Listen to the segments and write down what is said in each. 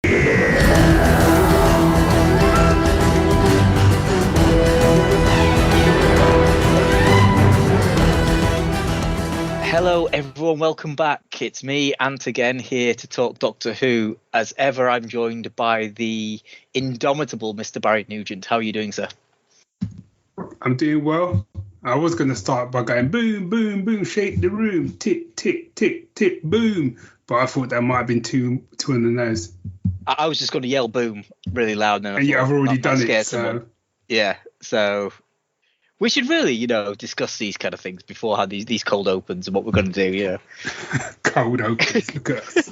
Hello everyone, welcome back. It's me, Ant, again, here to talk Doctor Who. As ever, I'm joined by the indomitable Mr. Barry Nugent. How are you doing, sir? I'm doing well. I was going to start by going boom, boom, boom, shake the room, tick, tick, tick, tick, boom. But I thought that might have been too on the nose. I was just going to yell boom really loud. And yeah, I've already done it. So we should really, discuss these kind of things before these cold opens and what we're going to do, Cold opens, look at us.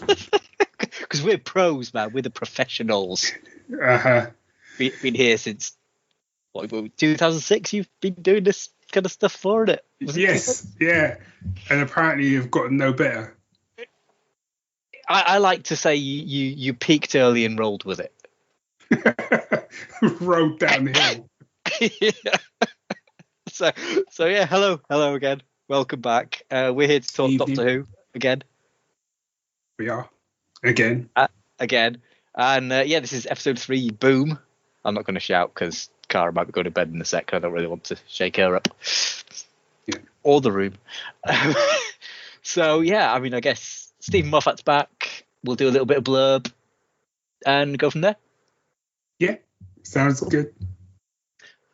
Because we're pros, man. We're the professionals. Uh-huh. Been here since, 2006? You've been doing this kind of stuff for it? Yes, yeah. And apparently you've gotten no better. I like to say you peaked early and rolled with it. Rolled down the hill. Yeah. So yeah, hello again. Welcome back. We're here to talk Doctor Who again. We are again. Again, and this is episode 3. Boom. I'm not going to shout because Cara might be going to bed in a sec. I don't really want to shake her up. Yeah. Or the room. So yeah, I mean, I guess Stephen Moffat's back. We'll do a little bit of blurb and go from there. Yeah, sounds good.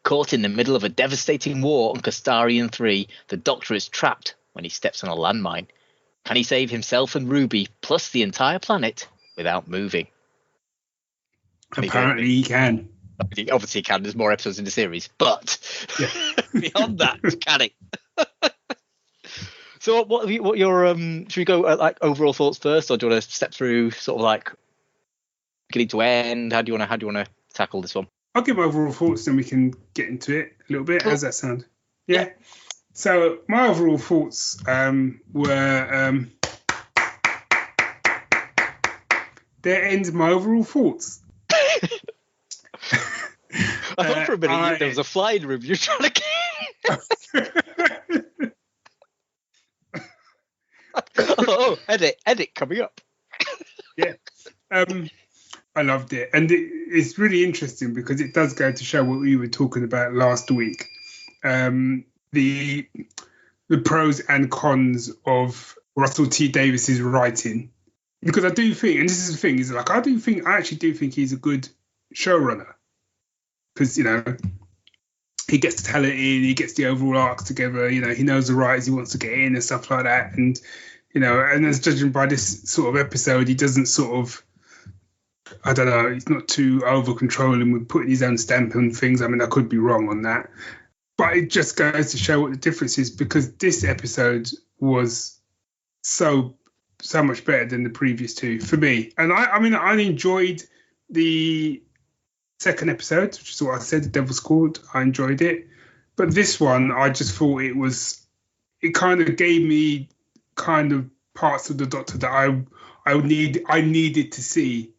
Caught in the middle of a devastating war on Castarian 3, the Doctor is trapped when he steps on a landmine. Can he save himself and Ruby, plus the entire planet, without moving? Apparently he can. Obviously he can. There's more episodes in the series. But beyond that, can he? So what your should we go at overall thoughts first, or do you want to step through sort of like beginning to end? How do you want to tackle this one? I'll give my overall thoughts, then we can get into it a little bit. Cool. How does that sound? Yeah. So my overall thoughts were there ends my overall thoughts. I thought for a minute there was a fly in the room. You're trying to edit coming up. Yeah. I loved it, and it's really interesting because it does go to show what we were talking about last week, the pros and cons of Russell T Davies's writing. Because I do think, and this is the thing, is like I actually do think he's a good showrunner, because he gets to tell it in, he gets the overall arcs together, he knows the writers he wants to get in and stuff like that, and and as judging by this sort of episode, he doesn't sort of. I don't know, he's not too over-controlling with putting his own stamp on things. I mean, I could be wrong on that. But it just goes to show what the difference is, because this episode was so much better than the previous two for me. And I enjoyed the second episode, which is what I said, The Devil's Court. I enjoyed it. But this one, I just thought it kind of gave me kind of parts of the Doctor that I needed to see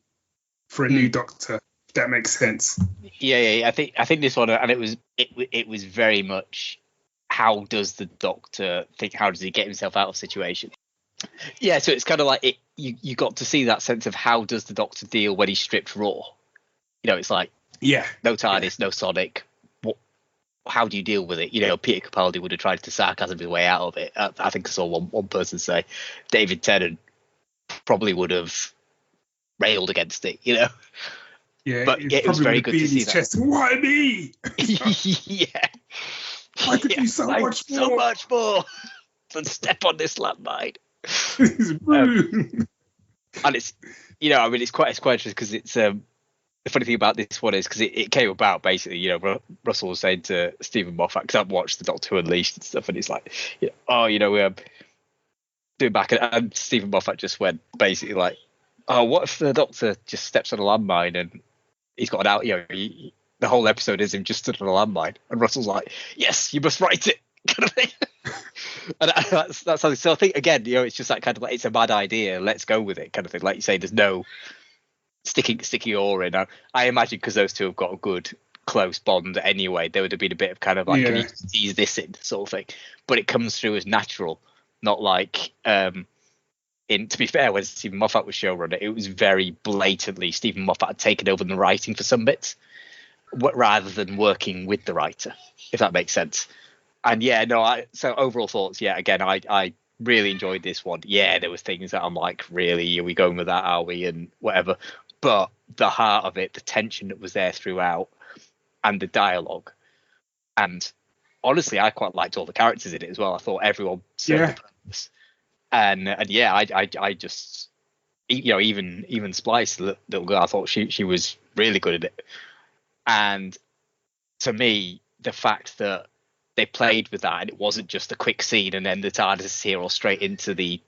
for a new Doctor, if that makes sense. Yeah. I think this one, and it was very much, how does the Doctor think? How does he get himself out of situation? Yeah, so it's kind of like you got to see that sense of how does the Doctor deal when he's stripped raw. It's like no TARDIS, no Sonic. How do you deal with it? Peter Capaldi would have tried to sarcasm his way out of it. I think I saw one person say David Tennant probably would have railed against it, Yeah, but it was very good to see that. Chest, why me? Yeah, I could do so much more than step on this landmine. And it's it's quite interesting because it's the funny thing about this one is because it came about basically, Russell was saying to Stephen Moffat, because I've watched the Doctor Who Unleashed and stuff, and it's like, we're doing back, and Stephen Moffat just went basically like, oh, what if the Doctor just steps on a landmine and he's got an out? The whole episode is him just stood on a landmine, and Russell's like, "Yes, you must write it," kind of thing. And that's something. So I think again, it's just that kind of like, it's a bad idea, let's go with it, kind of thing. Like you say, there's no sticking your oar in. I imagine because those two have got a good close bond anyway, there would have been a bit of kind of like, can you tease this in, sort of thing. But it comes through as natural, not like in to be fair, when Stephen Moffat was showrunner, it was very blatantly Stephen Moffat had taken over the writing for some bits, rather than working with the writer, if that makes sense. And yeah, no, so overall thoughts, yeah, again, I really enjoyed this one. Yeah, there was things that I'm like, really, are we going with that, are we, and whatever. But the heart of it, the tension that was there throughout, and the dialogue, and honestly, I quite liked all the characters in it as well. I thought everyone served a purpose. And yeah, I just, even Splice, the little girl, I thought she was really good at it. And to me, the fact that they played with that and it wasn't just a quick scene and then the TARDIS is here or straight into the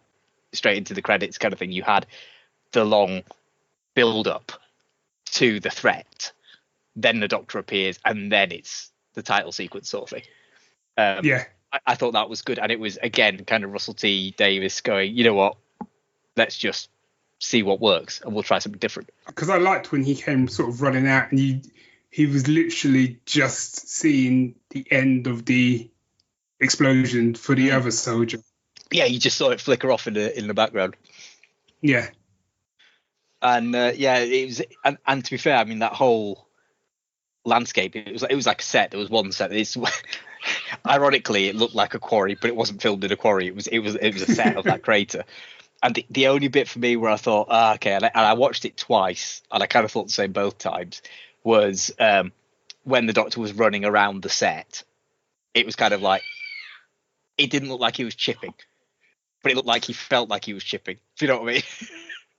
credits kind of thing. You had the long build up to the threat, then the Doctor appears, and then it's the title sequence sort of thing. I thought that was good, and it was again kind of Russell T Davies going, you know what, let's just see what works and we'll try something different. Because I liked when he came sort of running out and he was literally just seeing the end of the explosion for the other soldier. Yeah, you just saw it flicker off in the background. Yeah. And yeah, it was, and to be fair, I mean that whole landscape, it was like a set. There was one set. It's ironically it looked like a quarry, but it wasn't filmed in a quarry. It was a set of that crater. And the only bit for me where I thought, okay, and I watched it twice, and I kind of thought the same both times, was when the Doctor was running around the set. It was kind of like, it didn't look like he was chipping, but it looked like he felt like he was chipping. Do you know what I mean?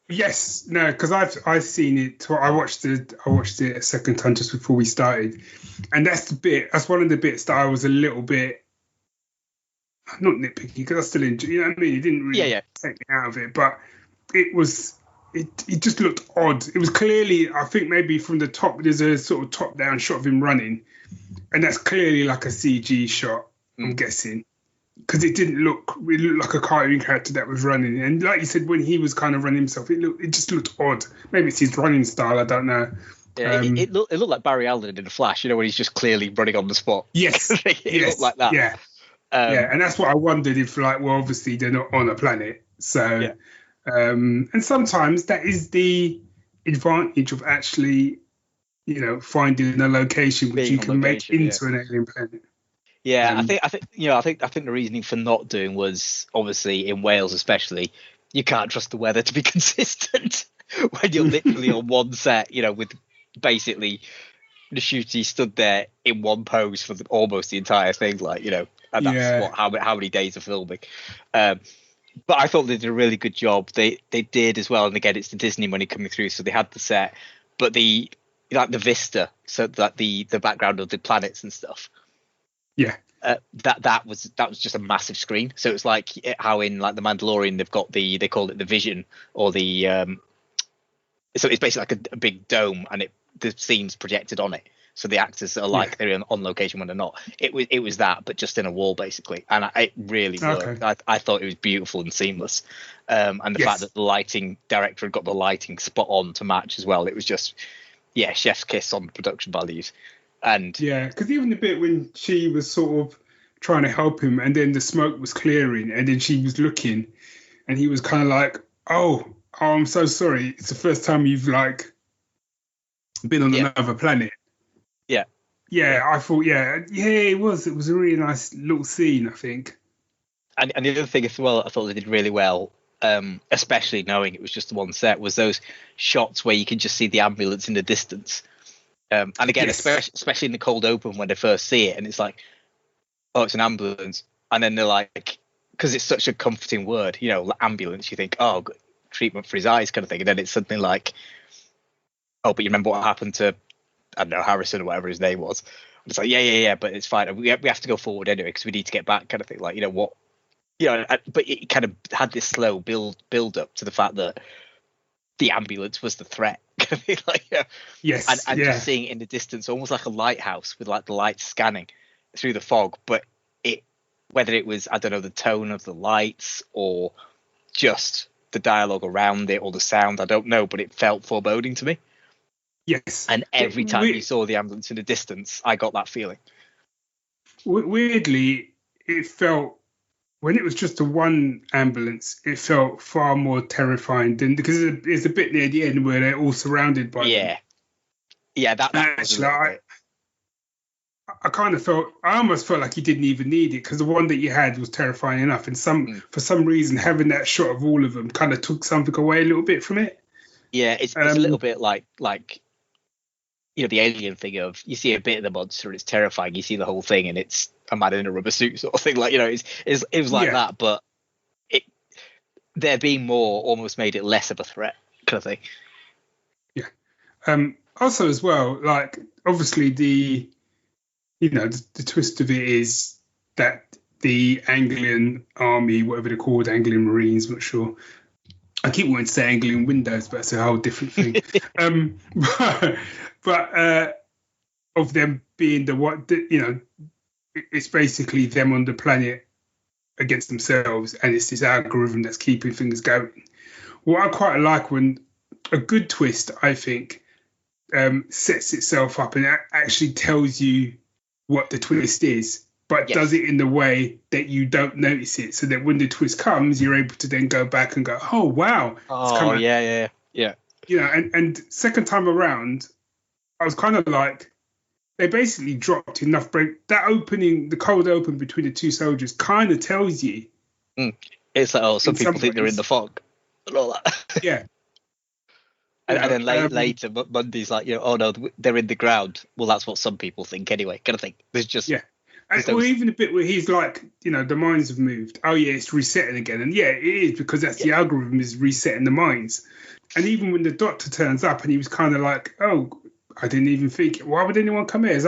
Yes, no, because I've seen it. I watched it a second time just before we started, and that's one of the bits that I was a little bit not nitpicky because I still enjoy. You know what I mean? It didn't really take me out of it, but it just looked odd. It was clearly, I think maybe from the top, there's a sort of top down shot of him running, and that's clearly like a CG shot. I'm guessing. Because it looked like a cartoon character that was running, and like you said, when he was kind of running himself, it just looked odd. Maybe it's his running style, I don't know. Yeah, it looked like Barry Allen in The Flash, when he's just clearly running on the spot. Yes, it looked like that. Yeah, and that's what I wondered if, like, well, obviously they're not on a planet, so and sometimes that is the advantage of actually, finding a location which you can make into an alien planet. Yeah, I think the reasoning for not doing was obviously in Wales, especially, you can't trust the weather to be consistent when you're literally on one set, with basically the shooter stood there in one pose for almost the entire thing, and that's how many days of filming. But I thought they did a really good job. They did as well, and again, it's the Disney money coming through, so they had the set, but the vista, so that the background of the planets and stuff. Yeah, that was just a massive screen. So it's like how in like the Mandalorian they've got they call it the Vision or the so it's basically like a big dome and the scenes projected on it. So the actors are like they're on location when they're not. It was that, but just in a wall basically, and it really worked. I thought it was beautiful and seamless, and the fact that the lighting director had got the lighting spot on to match as well. It was just chef's kiss on the production values. And because even the bit when she was sort of trying to help him and then the smoke was clearing and then she was looking and he was kind of like, oh, I'm so sorry, it's the first time you've like been on another planet. I thought it was a really nice little scene, I think. And the other thing as well I thought they did really well, especially knowing it was just the one set, was those shots where you can just see the ambulance in the distance. And again, especially in the cold open when they first see it, and it's like, oh, it's an ambulance, and then they're like, because it's such a comforting word, ambulance. You think, oh, treatment for his eyes, kind of thing, and then it's something like, oh, but you remember what happened to, I don't know, Harrison or whatever his name was. And it's like, yeah, but it's fine. We have to go forward anyway because we need to get back, kind of thing. Like, what, but it kind of had this slow build up to the fact that the ambulance was the threat. Yes, and just seeing it in the distance, almost like a lighthouse with like the lights scanning through the fog. But whether it was, I don't know, the tone of the lights or just the dialogue around it or the sound, I don't know, but it felt foreboding to me. Yes. And every time you saw the ambulance in the distance, I got that feeling. Weirdly, it felt when it was just a one ambulance, it felt far more terrifying than because it's a bit near the end where they're all surrounded by them. Yeah, that was a Actually, little bit. I kind of felt, I almost felt like you didn't even need it because the one that you had was terrifying enough. And for some reason, having that shot of all of them kind of took something away a little bit from it. Yeah, it's a little bit like the alien thing of you see a bit of the monster and it's terrifying. You see the whole thing and it's a man in a rubber suit sort of thing. Like, it was like that, but there being more almost made it less of a threat kind of thing. Yeah. Also, as well, like obviously the twist of it is that the Anglian army, whatever they're called, Anglian Marines, not sure. I keep wanting to say Anglian Windows, but it's a whole different thing. But of them being it's basically them on the planet against themselves, and it's this algorithm that's keeping things going. What I quite like when a good twist, I think, sets itself up and actually tells you what the twist is, but does it in the way that you don't notice it, so that when the twist comes, you're able to then go back and go, oh, wow. Oh, yeah. And second time around, I was kind of like, they basically dropped enough break. That opening, the cold open between the two soldiers kind of tells you. It's like, some people think they're in the fog and all that. Yeah. And then later, Mundy's like, oh no, they're in the ground. Well, that's what some people think anyway. Kind of thing. There's just or even a bit where he's like, the mines have moved. Oh yeah, it's resetting again, and it is because that's the algorithm is resetting the mines. And even when the doctor turns up, and he was kind of like, oh, I didn't even think. Why would anyone come here? It's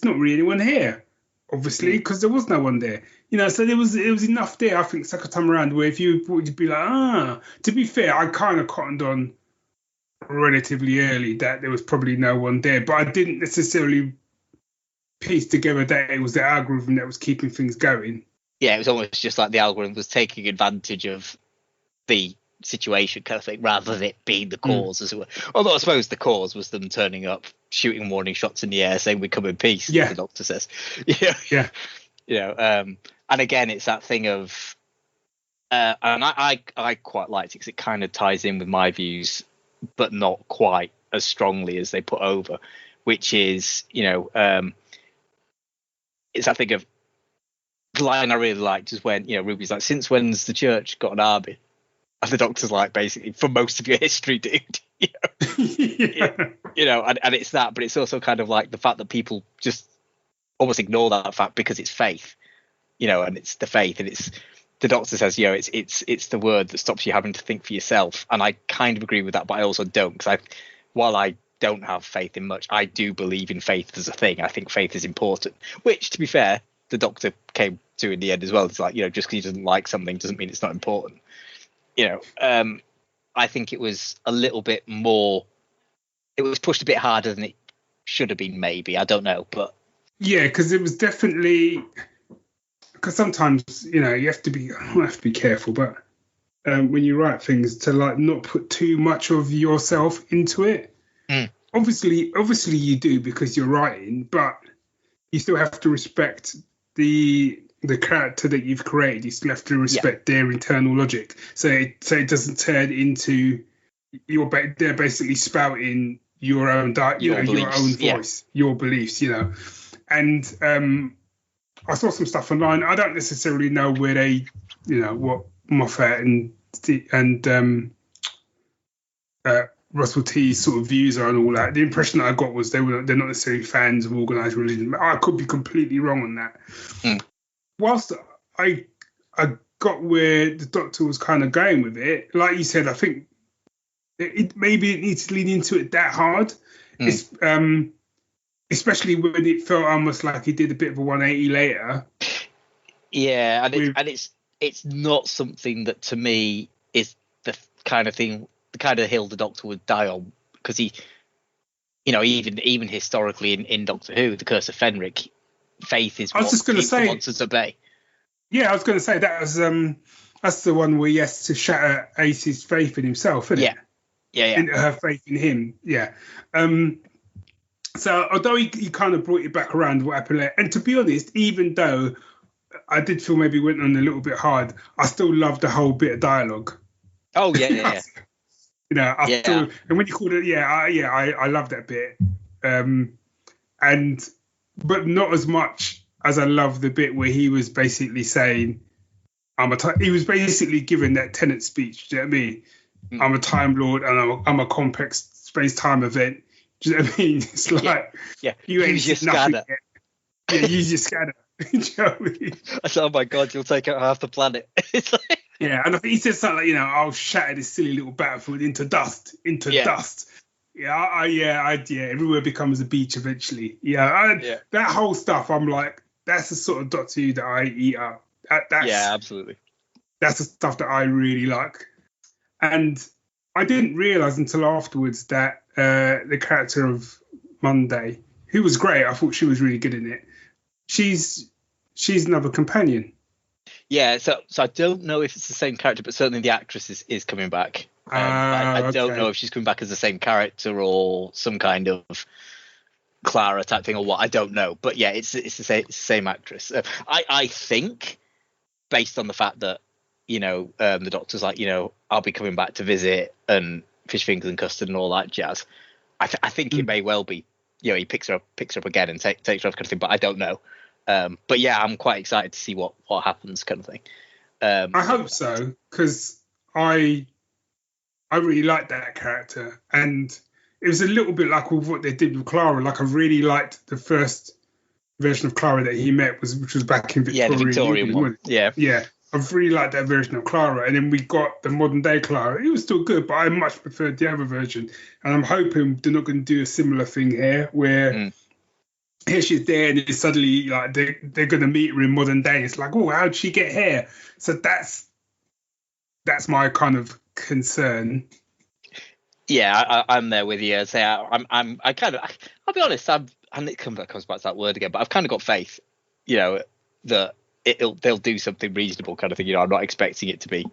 not really anyone here, obviously, because there was no one there. So there was enough there. I think second time around where if you would be like, To be fair, I kind of cottoned on relatively early that there was probably no one there, but I didn't necessarily piece together that it was the algorithm that was keeping things going. Yeah, it was almost just like the algorithm was taking advantage of the situation kind of thing, rather than it being the cause, as it were. Although I suppose the cause was them turning up, shooting warning shots in the air, saying we come in peace. Yeah, the doctor says. Yeah. And again, it's that thing of, and I quite liked it because it kind of ties in with my views, but not quite as strongly as they put over, which is, it's that thing of, the line I really liked is when, Ruby's like, since when's the church got an army? And the doctor's like, basically, for most of your history, dude. And it's that, but it's also kind of like the fact that people just almost ignore that fact because it's faith, and it's the faith, and it's, the doctor says, it's the word that stops you having to think for yourself. And I kind of agree with that, but I also don't, because while I don't have faith in much, I do believe in faith as a thing. I think faith is important, which, to be fair, the doctor came to in the end as well. It's like, just because he doesn't like something doesn't mean it's not important. I think it was a little bit more, it was pushed a bit harder than it should have been, maybe. I don't know, but yeah, because it was definitely, because sometimes you have to be careful, but when you write things, to like not put too much of yourself into it. Obviously you do, because you're writing, but you still have to respect the character that you've created. You still have to respect their internal logic, so it doesn't turn into they're basically spouting your own your own voice, your beliefs, and I saw some stuff online. I don't necessarily know where they, what Moffat and Russell T's sort of views are and all that. The impression that I got was they're not necessarily fans of organised religion. I could be completely wrong on that. Whilst I got where the doctor was kind of going with it, like you said, I think maybe it needs to lean into it that hard. It's, especially when it felt almost like he did a bit of a 180 later. Yeah, and it's not something that to me is the kind of thing, the kind of hill the Doctor would die on, because he, even historically in Doctor Who, the Curse of Fenric, faith is what keeps the monsters at bay. Yeah, I was going to say that was that's the one where he has to shatter Ace's faith in himself, isn't it? Yeah. Her faith in him. Yeah. So although he kind of brought it back around what happened there, and to be honest, even though I did feel maybe went on a little bit hard. I still love the whole bit of dialogue. Oh yeah. I Yeah. still, and when you called it, I love that bit. And but not as much as I love the bit where he was basically saying, he was basically giving that Tenet speech. Do you know what I mean? I'm a Time Lord and I'm a complex space-time event. Do you know what I mean? It's like, you ain't use your seen nothing scanner. yet. Yeah, use your scanner. Do you know what I mean? I said, oh my God, you'll take out half the planet. It's like, Yeah, and I think he said something like, I'll shatter this silly little battlefield into dust, dust. Everywhere becomes a beach eventually. That whole stuff, I'm like, that's the sort of Doctor Who that I eat up. absolutely. That's the stuff that I really like. And I didn't realise until afterwards that the character of Monday, who was great, I thought she was really good in it. She's another companion. Yeah, so I don't know if it's the same character, but certainly the actress is coming back. I don't know if she's coming back as the same character or some kind of Clara type thing or what. I don't know, but yeah, it's the same actress. I think, based on the fact that the Doctor's like, I'll be coming back to visit and fish fingers and custard and all that jazz. I think it may well be, he picks her up again and takes her off kind of thing, but I don't know. But yeah, I'm quite excited to see what happens, kind of thing. I hope so, because I really liked that character, and it was a little bit like with what they did with Clara. Like, I really liked the first version of Clara that he met, which was back in Victoria. Yeah, the Victorian one. Yeah. I've really liked that version of Clara, and then we got the modern day Clara. It was still good, but I much preferred the other version. And I'm hoping they're not going to do a similar thing here, where here she's there, and it's suddenly like they're going to meet her in modern day. It's like, oh, how'd she get here? So that's my kind of concern. Yeah, I'm there with you. Say, I'll be honest. And it comes back to that word again, but I've kind of got faith, that they'll do something reasonable, kind of thing. I'm not expecting it to be.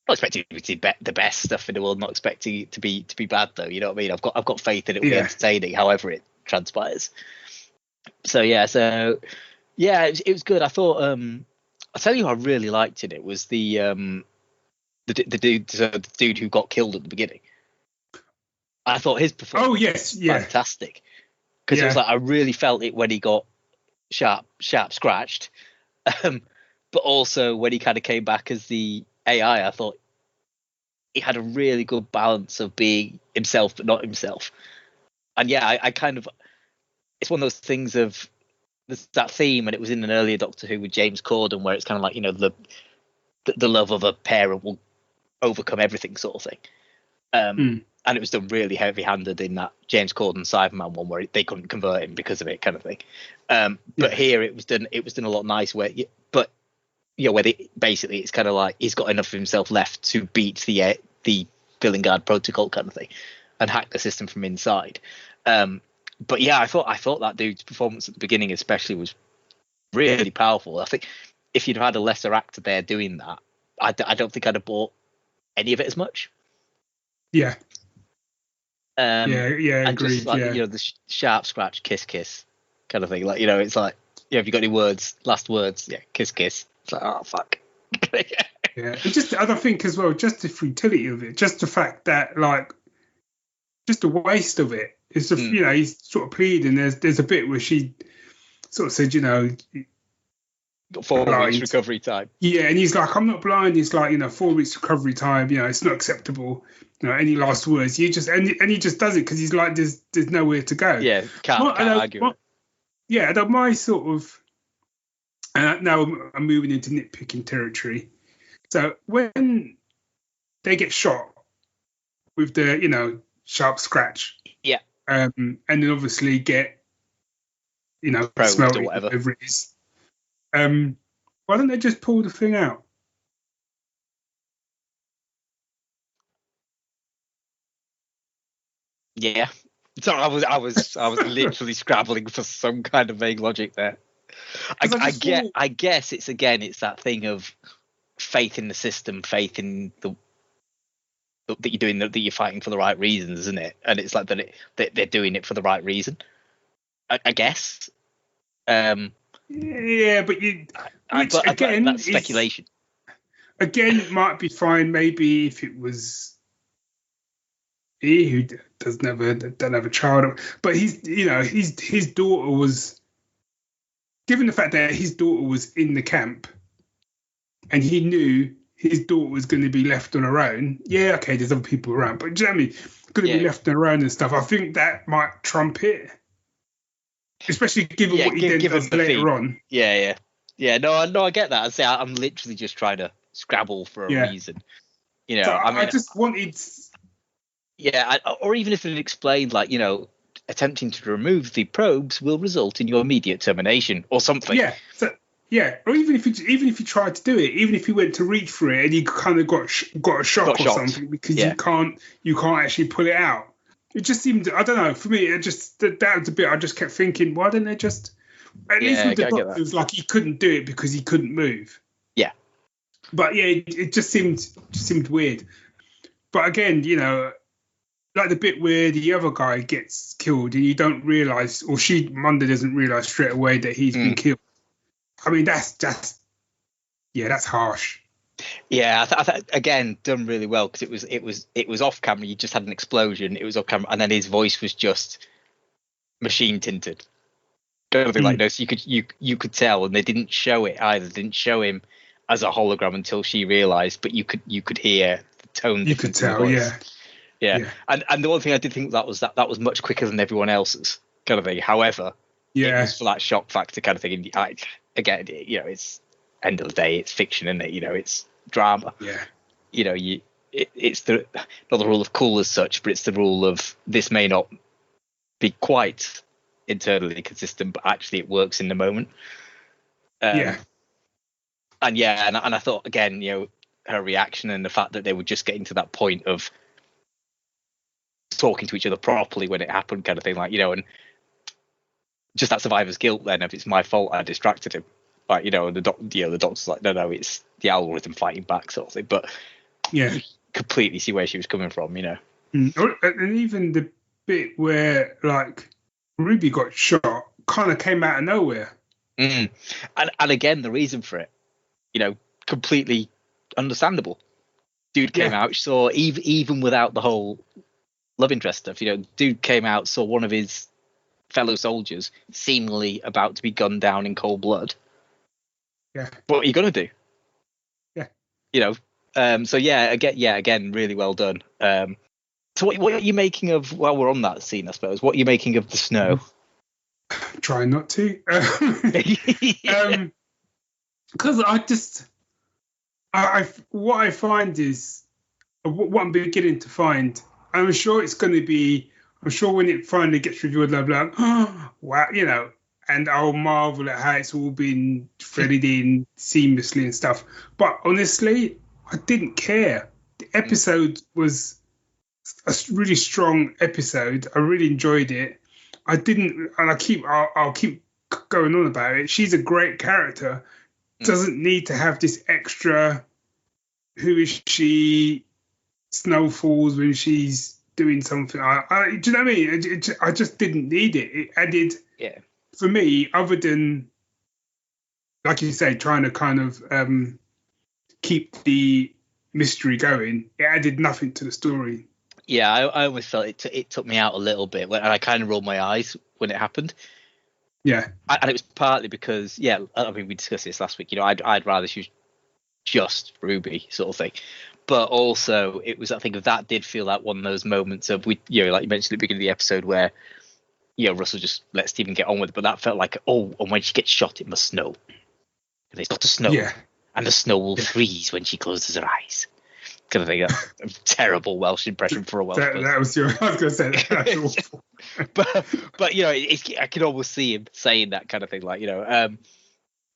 Not expecting it to be the best stuff in the world. Not expecting it to be bad though. You know what I mean? I've got faith that it will be entertaining, however it transpires. So it was good. I thought. I'll tell you who I really liked in it was the dude who got killed at the beginning. I thought his performance was fantastic, because it was like, I really felt it when he got sharp scratched, but also when he kind of came back as the AI, I thought he had a really good balance of being himself but not himself. And I kind of, it's one of those things of that theme, and it was in an earlier Doctor Who with James Corden, where it's kind of like, the love of a parent will overcome everything, sort of thing. And it was done really heavy-handed in that James Corden Cyberman one, where they couldn't convert him because of it, kind of thing. But here it was done a lot nicer, where basically it's kind of like he's got enough of himself left to beat the Villengard protocol, kind of thing, and hack the system from inside. But yeah, I thought that dude's performance at the beginning especially was really powerful. I think if you'd had a lesser actor there doing that, I don't think I'd have bought any of it as much. Yeah. And agreed. Just like, the sharp scratch, kiss kind of thing. Like, it's like, have you got any last words? Yeah, kiss. It's like, oh, fuck. Yeah. And just, I think as well, just the futility of it, just the fact that, like, just the waste of it. It's he's sort of pleading. There's a bit where she sort of said, got 4 weeks recovery time. Yeah, and he's like, I'm not blind. He's like, 4 weeks recovery time. It's not acceptable. Any last words? He just and he just does it because he's like, there's nowhere to go. Yeah, can't argue. My sort of, and now I'm moving into nitpicking territory. So when they get shot with the sharp scratch, and then obviously get smelled or whatever it is. Why don't they just pull the thing out? Yeah. So I was literally scrabbling for some kind of vague logic there. I guess it's that thing of faith in the system, faith in that you're doing that you're fighting for the right reasons, isn't it? And it's like that they're doing it for the right reason. I guess. Yeah, but again that's speculation. Again, might be fine. Maybe if it was he who don't have a child, but his daughter was, given the fact that his daughter was in the camp, and he knew his daughter was going to be left on her own. Yeah, okay, there's other people around, but do you know what I mean? Going to be left on her own and stuff. I think that might trump it, especially given what he then does later on. Yeah. No, I get that. I say I'm literally just trying to scrabble for a reason. So I just wanted. Yeah, or even if it explained, like, attempting to remove the probes will result in your immediate termination or something. Yeah. So, yeah, or even if he tried to do it, even if he went to reach for it and he kind of got a shock or something, because you can't actually pull it out. It just seemed, I don't know, for me, it just, that was a bit, I just kept thinking, why didn't they just, at least with the doctor, it was like he couldn't do it because he couldn't move. Yeah. But yeah, it just seemed weird. But again, like the bit where the other guy gets killed and you don't realise, or Munda doesn't realise straight away that he's been killed. I mean, that's harsh. Yeah, I thought again done really well, because it was off camera. You just had an explosion. It was off camera, and then his voice was just machine tinted. Like no, so you could tell, and they didn't show it either. They didn't show him as a hologram until she realised, but you could hear the tone. You could tell, yeah. And the one thing I did think that was much quicker than everyone else's kind of thing. However, it was for that shock factor kind of thing. And again, it's end of the day, it's fiction, isn't it? It's drama. Yeah. It's not the rule of cool as such, but it's the rule of this may not be quite internally consistent, but actually it works in the moment. And I thought again, her reaction and the fact that they were just getting to that point of talking to each other properly when it happened, kind of thing, like, and just that survivor's guilt then, if it's my fault I distracted him, like, and the doctor's like, no, it's the algorithm fighting back, sort of thing. But you completely see where she was coming from, And even the bit where like Ruby got shot kind of came out of nowhere. And again, the reason for it, completely understandable. Dude came out, saw, even without the whole love interest stuff, dude came out, saw one of his fellow soldiers seemingly about to be gunned down in cold blood. Yeah. What are you gonna do? Yeah. Again, really well done. So what are you making of, while we're on that scene, I suppose, what are you making of the snow? Try not to. Because what I find is, what I'm beginning to find, I'm sure it's going to be, I'm sure when it finally gets reviewed, I'll be like, oh, wow, and I'll marvel at how it's all been threaded in seamlessly and stuff. But honestly, I didn't care. The episode was a really strong episode. I really enjoyed it. I didn't, and I'll keep going on about it. She's a great character. Doesn't need to have this extra, who is she, snow falls when she's doing something. Do you know what I mean? I just didn't need it. It added, for me, other than, like you say, trying to kind of keep the mystery going, it added nothing to the story. Yeah, I always felt it took me out a little bit, and I kind of rolled my eyes when it happened. Yeah, and it was partly because, I mean, we discussed this last week. I'd rather she was just Ruby, sort of thing. But also, it was, I think, that did feel like one of those moments of, like you mentioned at the beginning of the episode, where Russell just let Stephen get on with it. But that felt like, and when she gets shot, it must snow. And it's got to snow, and the snow will freeze when she closes her eyes. Kind of thing. A terrible Welsh impression for a Welsh person. That was I was going to say that's awful. but I can almost see him saying that kind of thing, like, and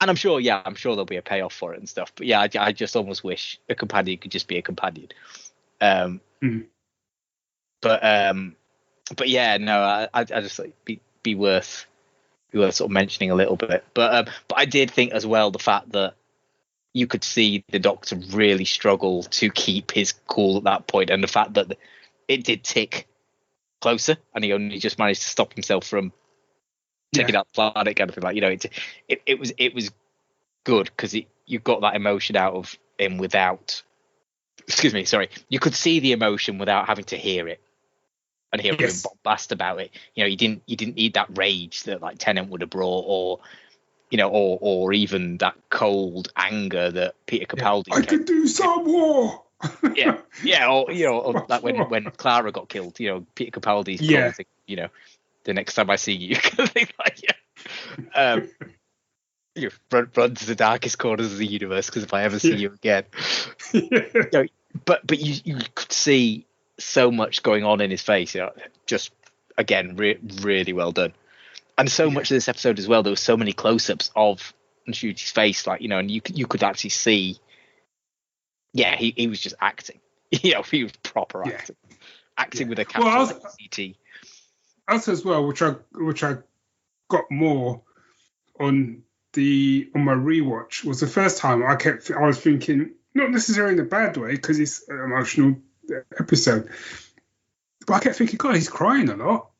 I'm sure there'll be a payoff for it and stuff. But I just almost wish a companion could just be a companion. But I just like be worth sort of mentioning a little bit. But I did think as well the fact that you could see the Doctor really struggle to keep his cool at that point, and the fact that it did tick closer, and he only just managed to stop himself from, taking out the planet kind of thing. Like, it was good because you got that emotion out of him without. Excuse me, sorry. You could see the emotion without having to hear it and hear him bombast about it. You didn't need that rage that like Tennant would have brought, or or even that cold anger that Peter Capaldi. I could do some more. or like when Clara got killed. Peter Capaldi's closing. The next time I see you, run to the darkest corners of the universe because if I ever see you again. But you could see so much going on in his face. Just again, really well done. And so much of this episode as well, there were so many close-ups of Nshuji's face, and you could actually see. Yeah, he was just acting. He was proper acting with a capital CT. Also as well, which I got more on my rewatch, was the first time I was thinking, not necessarily in a bad way because it's an emotional episode, but I kept thinking, God, he's crying a lot.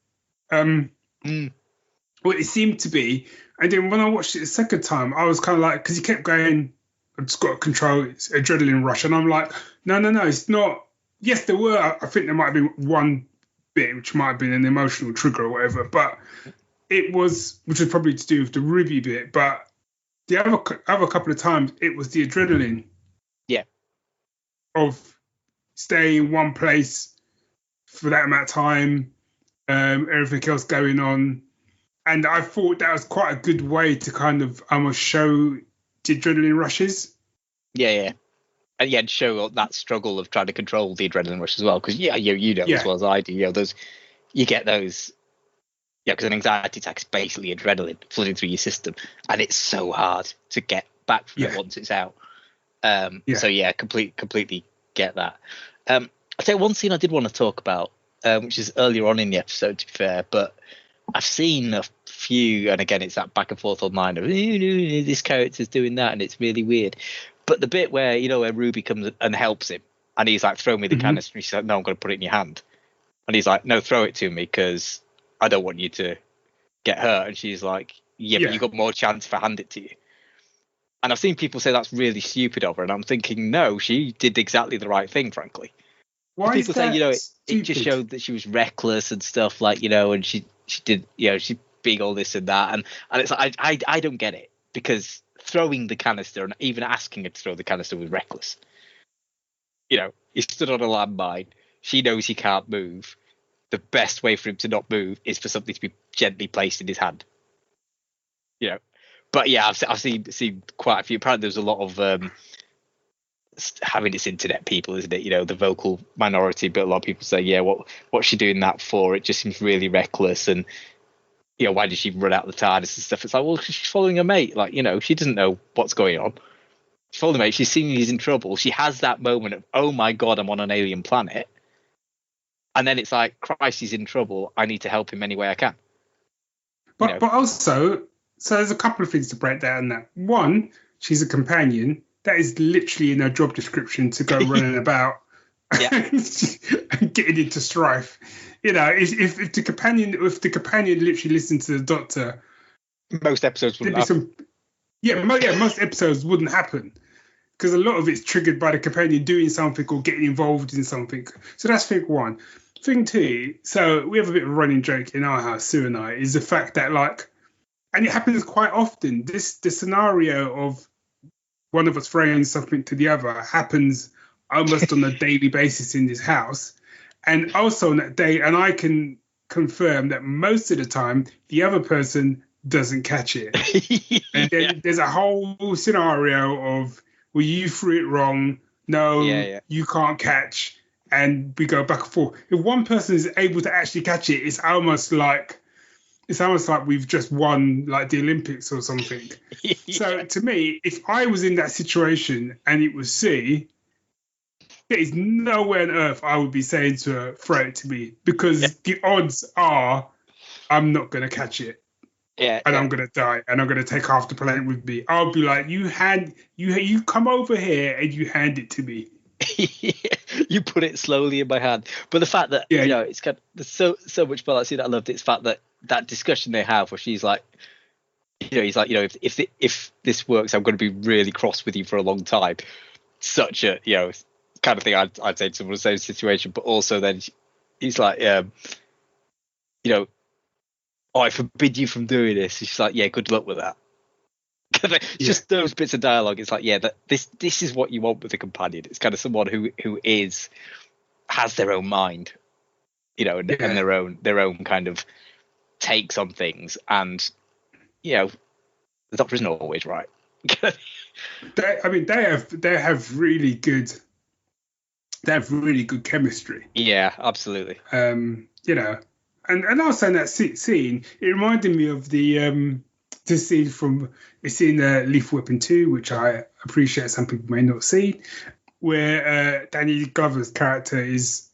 Well, it seemed to be, and then when I watched it the second time, I was kind of like, because he kept going, I've just got to control its adrenaline rush, and I'm like, no, it's not. Yes, there were. I think there might have been one bit which might have been an emotional trigger or whatever, but it was, which was probably to do with the Ruby bit, but the other couple of times it was the adrenaline. Yeah. Of staying in one place for that amount of time, everything else going on. And I thought that was quite a good way to kind of almost show the adrenaline rushes. Yeah. And show that struggle of trying to control the adrenaline rush as well. Because, as well as I do, you get those. Yeah, because an anxiety attack is basically adrenaline flooding through your system. And it's so hard to get back from it once it's out. So, completely get that. I'll tell you one scene I did want to talk about, which is earlier on in the episode, to be fair, but I've seen a few, and again, it's that back and forth online of this character's doing that, and it's really weird. But the bit where where Ruby comes and helps him, and he's like, "Throw me the canister," and she's like, "No, I'm going to put it in your hand," and he's like, "No, throw it to me because I don't want you to get hurt," and she's like, "Yeah, but you got more chance if I hand it to you." And I've seen people say that's really stupid of her, and I'm thinking, no, she did exactly the right thing, frankly. Why people say it just showed that she was reckless and stuff, and she did, she's being all this and that, and it's like I don't get it, because throwing the canister and even asking her to throw the canister was reckless. He stood on a landmine. She knows he can't move. The best way for him to not move is for something to be gently placed in his hand. But yeah, I've seen quite a few. Apparently, there's a lot of having this internet people, isn't it? The vocal minority, but a lot of people say, yeah, what's she doing that for? It just seems really reckless, and why did she run out the TARDIS and stuff? It's like, well, she's following her mate. Like, she doesn't know what's going on. She's following her mate. She's seeing he's in trouble. She has that moment of, oh my God, I'm on an alien planet. And then it's like, Christ, he's in trouble. I need to help him any way I can. But also, so there's a couple of things to break down that. One, she's a companion. That is literally in her job description, to go running about and getting into strife. If the companion literally listened to the Doctor, most episodes wouldn't happen. Most episodes wouldn't happen, because a lot of it's triggered by the companion doing something or getting involved in something. So that's thing one. Thing two, so we have a bit of a running joke in our house, Sue and I, is the fact that, like, and it happens quite often, the scenario of one of us throwing something to the other happens almost on a daily basis in this house. And also on that day, and I can confirm that most of the time, the other person doesn't catch it. And then there's a whole scenario of, well, you threw it wrong. No, you can't catch. And we go back and forth. If one person is able to actually catch it, it's almost like we've just won, like, the Olympics or something. So to me, if I was in that situation and it was C, there is nowhere on earth I would be saying to her, throw it to me, because the odds are I'm not going to catch it. I'm going to die, and I'm going to take half the planet with me. I'll be like, you come over here and you hand it to me. You put it slowly in my hand. But the fact that it's got, there's so much balance in that. I loved it. It's the fact that that discussion they have where she's like, he's like, if this works, I'm going to be really cross with you for a long time. Such a, kind of thing I'd say to someone in the same situation. But also then he's like, oh, I forbid you from doing this. She's like, yeah, good luck with that. Just those bits of dialogue. It's like, that this is what you want with a companion. It's kind of someone who has their own mind, and their own kind of takes on things. And the Doctor isn't always right. they have really good chemistry. Yeah, absolutely. And also in that scene, it reminded me of the scene from it's in Lethal Weapon 2, which I appreciate some people may not see, where Danny Glover's character is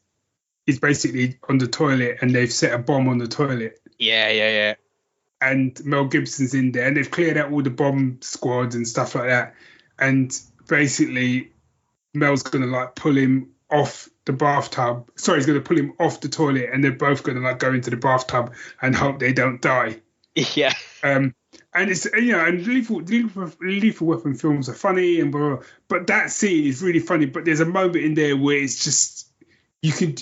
basically on the toilet and they've set a bomb on the toilet. Yeah. And Mel Gibson's in there and they've cleared out all the bomb squads and stuff like that. And basically Mel's going to like pull him off the bathtub. Sorry, he's going to pull him off the toilet and they're both going to like go into the bathtub and hope they don't die. Yeah. And it's and lethal weapon films are funny and blah, blah, but that scene is really funny. But there's a moment in there where it's just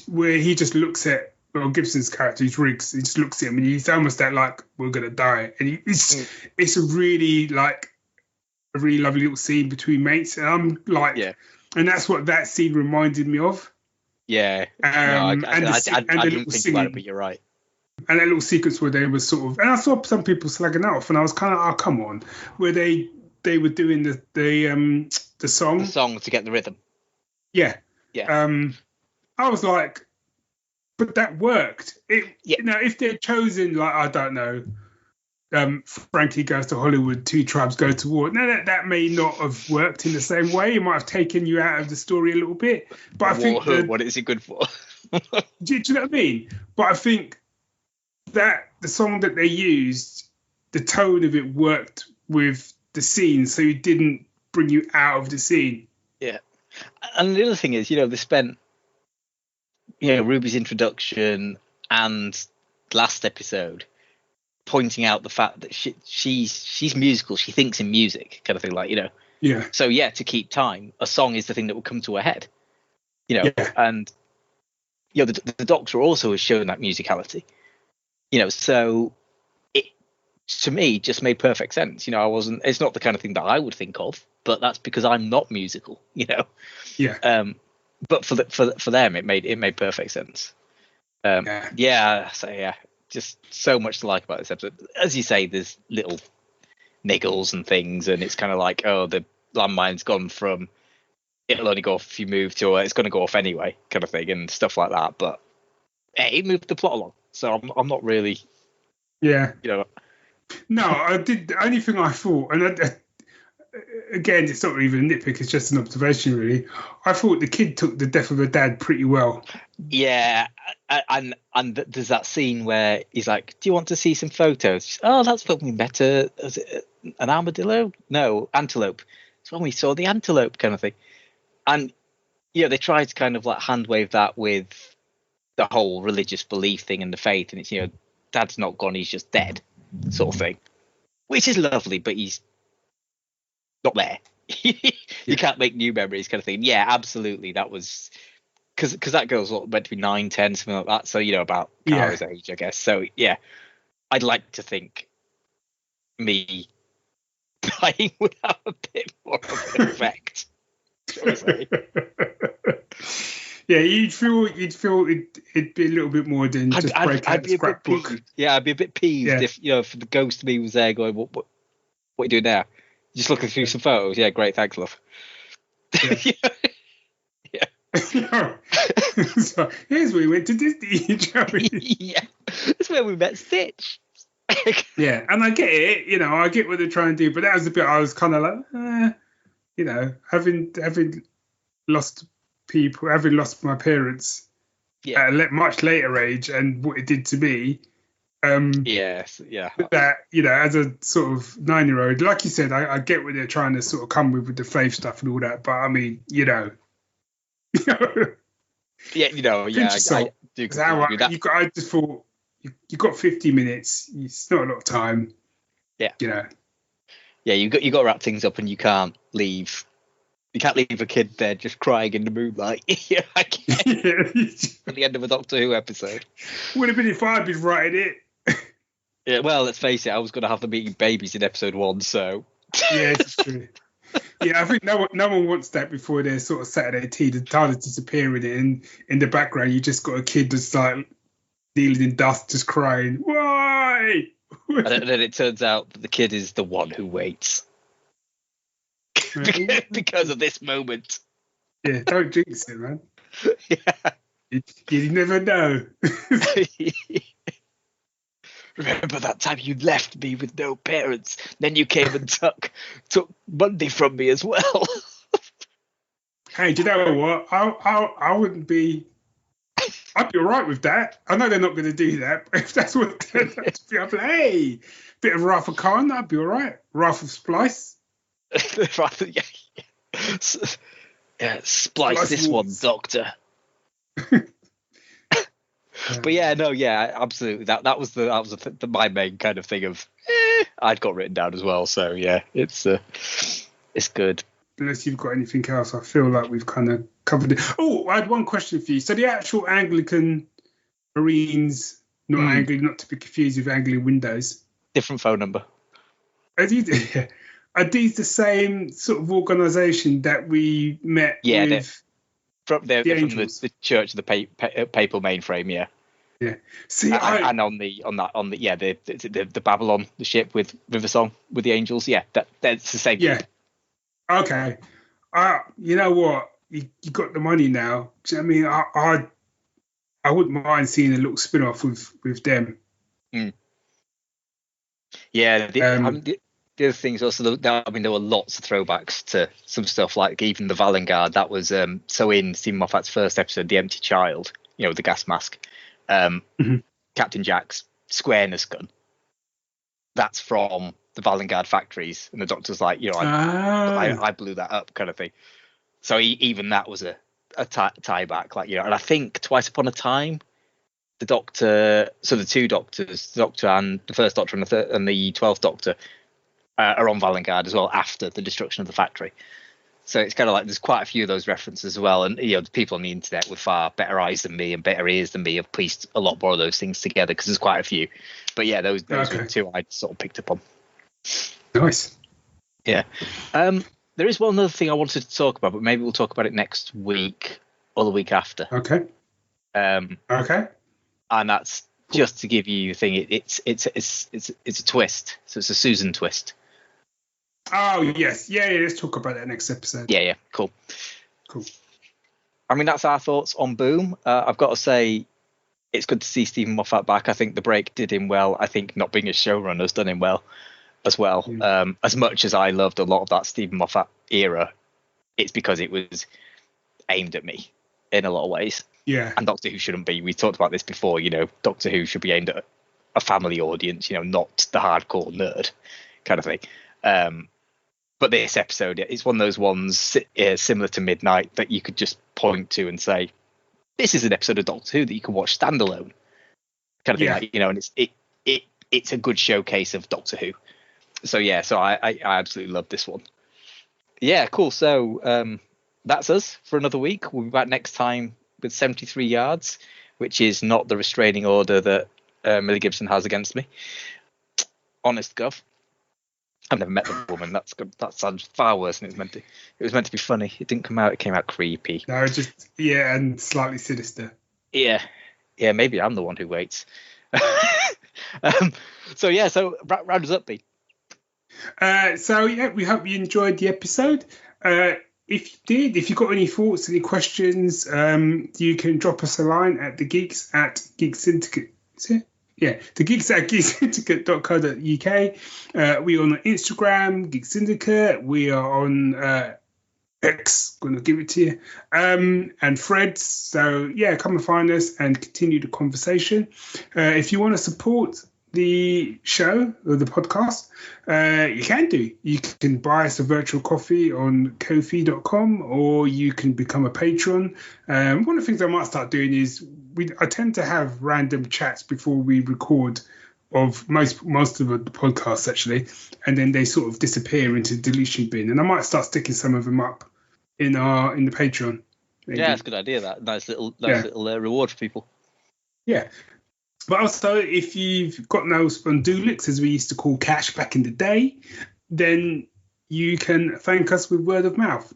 where he just looks at Gibson's character, he's Riggs. He just looks at him and he's almost that like we're gonna die. And it's a really lovely little scene between mates. And I'm like, and that's what that scene reminded me of. Yeah. I didn't think about it, but you're right. And that little sequence where they were sort of, and I saw some people slagging that off, and I was kind of, oh come on, where they were doing the song. The song to get the rhythm. Yeah. Yeah. I was like, but that worked. If they'd chosen like I don't know, Frankie Goes to Hollywood, Two Tribes Go to War. No, that may not have worked in the same way. It might have taken you out of the story a little bit. But I think what is it good for? do you know what I mean? But I think that the song that they used, the tone of it worked with the scene, so it didn't bring you out of the scene. Yeah. And the other thing is, they spent, Ruby's introduction and last episode pointing out the fact that she's musical, she thinks in music, kind of thing, like, Yeah. So to keep time, a song is the thing that will come to her head, and the Doctor also has shown that musicality. So it, to me, just made perfect sense. It's not the kind of thing that I would think of, but that's because I'm not musical, Yeah. But for them, it made perfect sense. Just so much to like about this episode. As you say, there's little niggles and things, and it's kind of like, oh, the landmine's gone from it'll only go off if you move to it's going to go off anyway, kind of thing, and stuff like that. But it moved the plot along. So I'm not really, No, I did. The only thing I thought, and again, it's not even a nitpick; it's just an observation, really. I thought the kid took the death of her dad pretty well. Yeah, and there's that scene where he's like, "Do you want to see some photos?" She's, oh, that's looking better. Is it an armadillo? No, antelope. It's when we saw the antelope, kind of thing. And they tried to kind of like hand wave that with the whole religious belief thing and the faith, and it's dad's not gone, he's just dead, sort of thing, which is lovely, but he's not there. You can't make new memories, kind of thing. Yeah, absolutely. That was because that girl's meant to be 9, 10, something like that. So about Kara's age, I guess. So I'd like to think me dying would have a bit more of an effect. Yeah, you'd feel it'd be a little bit more than just break out the scrapbook. Yeah, I'd be a bit peeved if if the ghost of me was there going, what are you doing now? Just looking through some photos. Yeah, great, thanks, love. Yeah. So here's where we went to Disney. Yeah, that's where we met Stitch. Yeah, and I get it. I get what they're trying to do, but that was the bit I was kind of like, having lost people, having lost my parents at a much later age, and what it did to me. Yes, yeah. That as a sort of 9-year-old, like you said, I get what they're trying to sort of come with the faith stuff and all that, but I mean, yeah, I do. I just thought you got 50 minutes. It's not a lot of time. Yeah. You know. Yeah, you got to wrap things up, and you can't leave. You can't leave a kid there just crying in the moonlight. Yeah, at the end of a Doctor Who episode. Would have been if I'd been writing it. Yeah, well, let's face it. I was going to have them eating babies in episode 1, so. Yeah, it's true. Yeah, I think no one wants that before their sort of Saturday tea. The TARDIS disappearing, and in the background you just got a kid that's like kneeling in dust, just crying. Why? And then it turns out that the kid is the one who waits because of this moment. Yeah, don't jinx it, man. Yeah, you never know. Remember that time you left me with no parents? Then you came and took Monday from me as well. Hey, do you know what? I wouldn't be. I'd be all right with that. I know they're not going to do that, but if that's what they're be, I'd be like, hey, bit of Wrath of Khan, that'd be all right. Wrath of Splice. Yeah, splice this one, Doctor. But yeah, no, yeah, absolutely. That was my main kind of thing of I'd got written down as well. So yeah, it's good. Unless you've got anything else, I feel like we've kind of covered it. Oh, I had one question for you. So the actual Anglican Marines, not Anglican, not to be confused with Anglican Windows. Different phone number. Are these the same sort of organisation that we met with? From the Church of the Papal Mainframe, yeah. Yeah. See, and on the Babylon, the ship with River Song with the angels, yeah, that's the same. Yeah. Okay. You know what? You got the money now. Do you know what I mean? I wouldn't mind seeing a little spin-off with them. Mm. Yeah. The other things also, there were lots of throwbacks to some stuff, like even the Valengard. That was so in Stephen Moffat's first episode, The Empty Child, the gas mask, Captain Jack's squareness gun. That's from the Valengard factories, and the Doctor's like, I blew that up, kind of thing. So even that was a tie back, like, and I think Twice Upon a Time, the Doctor, so the two Doctors, the Doctor and the First Doctor and the 12th Doctor, are on Valengard as well after the destruction of the factory. So it's kind of like there's quite a few of those references as well, and the people on the internet with far better eyes than me and better ears than me have pieced a lot more of those things together, because there's quite a few. But yeah, those were two I sort of picked up on. Nice. Yeah. There is one other thing I wanted to talk about, but maybe we'll talk about it next week or the week after. Okay. Okay. And that's just to give you a thing. It's a twist. So it's a Susan twist. Oh yes, yeah. Let's talk about that next episode. Yeah. Cool. I mean, that's our thoughts on Boom. I've got to say, it's good to see Stephen Moffat back. I think the break did him well. I think not being a showrunner has done him well as well. Yeah. As much as I loved a lot of that Stephen Moffat era, it's because it was aimed at me in a lot of ways. Yeah. And Doctor Who shouldn't be. We talked about this before. Doctor Who should be aimed at a family audience. Not the hardcore nerd kind of thing. But this episode, it's one of those ones similar to Midnight that you could just point to and say, this is an episode of Doctor Who that you can watch standalone, kind of thing. Like, and it's a good showcase of Doctor Who. So yeah, I absolutely love this one. Yeah, cool. So that's us for another week. We'll be back next time with 73 yards, which is not the restraining order that Millie Gibson has against me. Honest Gov. I've never met the woman. That sounds far worse than it was meant to. It was meant to be funny. It didn't come out. It came out creepy. No, and slightly sinister. Yeah. Maybe I'm the one who waits. So round us up, B. We hope you enjoyed the episode. If you did, if you've got any thoughts, any questions, you can drop us a line at thegeeks@geeksyndicate. Is it? Yeah, the geeks at geeksyndicate.co.uk. We are on Instagram, Geek Syndicate. We are on X, going to give it to you, and Threads. So yeah, come and find us and continue the conversation. If you want to support the show or the podcast, you can do. You can buy us a virtual coffee on Ko-fi.com, or you can become a patron. One of the things I might start doing is I tend to have random chats before we record of most of the podcasts actually, and then they sort of disappear into the deletion bin. And I might start sticking some of them up in the Patreon. Maybe. Yeah, it's a good idea. That nice little reward for people. Yeah. But also, if you've got no spondulix, as we used to call cash back in the day, then you can thank us with word of mouth.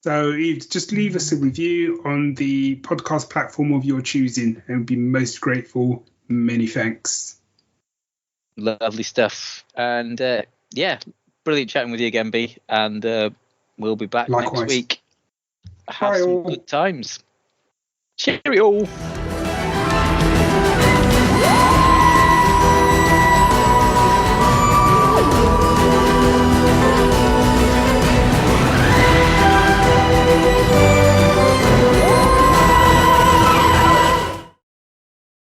So just leave us a review on the podcast platform of your choosing, and we'd be most grateful. Many thanks. Lovely stuff. And brilliant chatting with you again, B. And we'll be back Likewise. next week. Have some good times. Cheerio.